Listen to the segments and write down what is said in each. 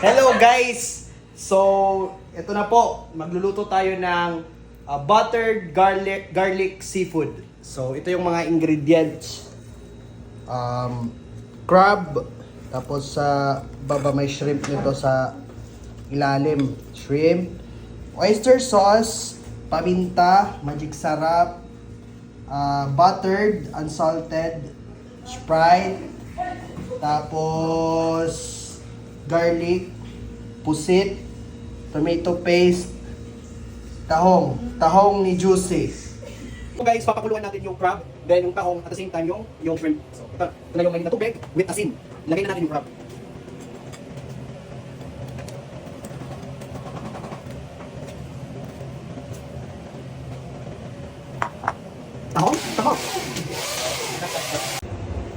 Hello guys! So, ito na po. Magluluto tayo ng buttered garlic seafood. So, ito yung mga ingredients. Crab. Tapos sa baba may shrimp nito sa ilalim. Shrimp. Oyster sauce. Paminta. Magic sarap. Buttered. Unsalted. Sprite. Tapos garlic, pusit, tomato paste, tahong ni Juicy. So guys, papakuluan natin yung crab, then yung tahong at the same time yung shrimp. So ito na yung mainit na tubig with asin. Ilagay na natin yung crab. Tahong.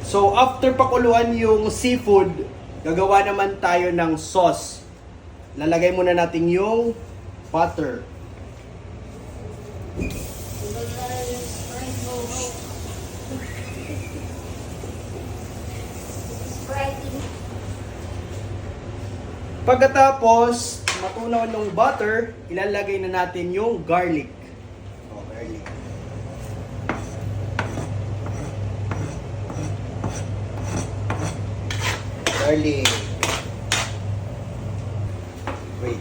So after pakuluan yung seafood, gagawa naman tayo ng sauce. Lalagay muna natin yung butter. Pagkatapos matunaw ng butter, ilalagay na natin yung garlic. Garlic. Garlic. Wait.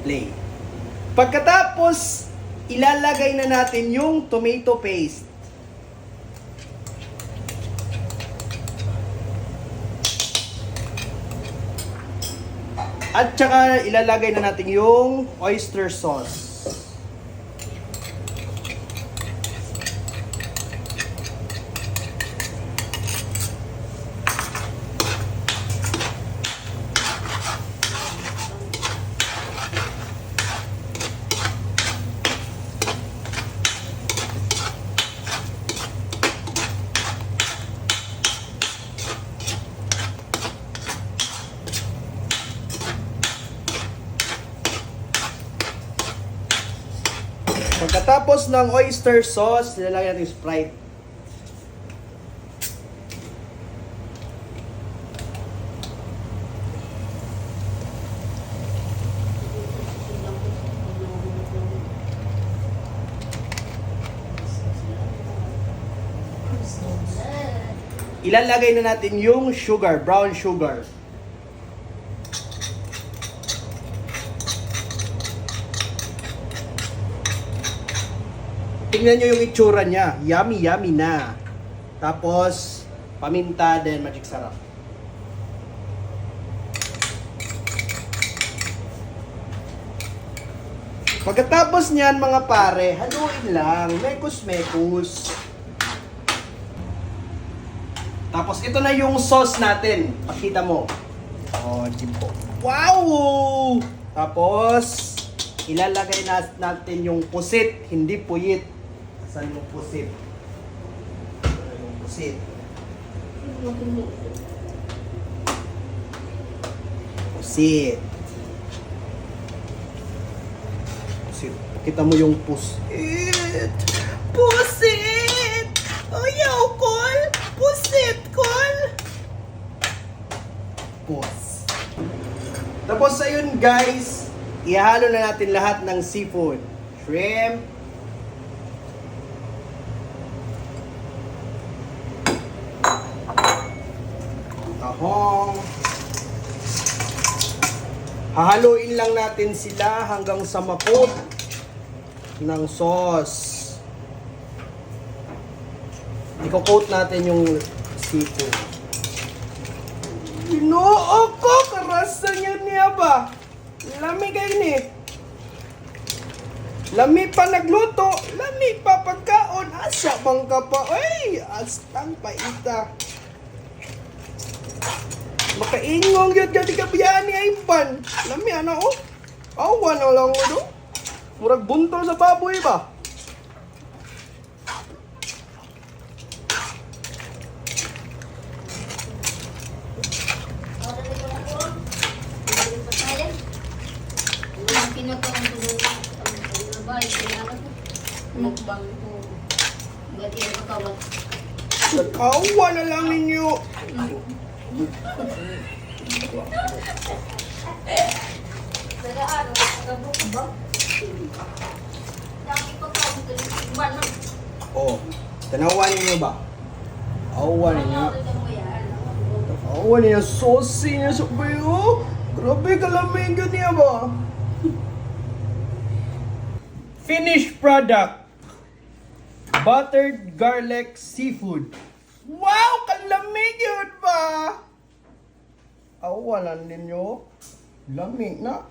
Play. Pagkatapos, ilalagay na natin yung tomato paste. At saka ilalagay na natin yung oyster sauce. Pagkatapos ng oyster sauce, nilalagay natin yung Sprite. Ilalagay na natin yung sugar, brown sugar. Tingnan nyo yung itsura niya. Yummy, yummy na. Tapos, paminta, then magic sarap. Pagkatapos niyan, mga pare, haluin lang. Mekos-mekos. Tapos, ito na yung sauce natin. Pakita mo. Oh, jimpo. Wow! Tapos, ilalagay natin yung pusit, hindi puyit. Saan yung pusit? Yung pusit. Pusit. Pusit. Kita mo yung pusit. Pusit! Ayaw, Col! Pusit, Col! Pus. Tapos ayun guys, ihalo na natin lahat ng seafood. Shrimp, tahong. Hahaluin lang natin sila hanggang sa ma-coat ng sauce. I-coat natin yung seafood. Ginoo ko, karasan yan niya ba? Lami kayo ni. Lami pa nagluto, lami pa pagkaon. Asa bang ka pa? Ay, astang paita. Makaingong yun gati kabiyan ni Aipan. Lami ana oh. Awa na lang mo do. Murag buntol sa baboy ba? Nagkawa na lang ninyo. Kabok ba? Dami pa ka dito ng tigman na. Oh, tanawan niyo ba? Awan niyo. Ano mo yan? Awan niyo, saucy niya sa bayo. Grabe kalamig yun niya ba? Finished product. Buttered garlic seafood. Wow, kalamig yun ba? Awalan ninyo. Lamig na.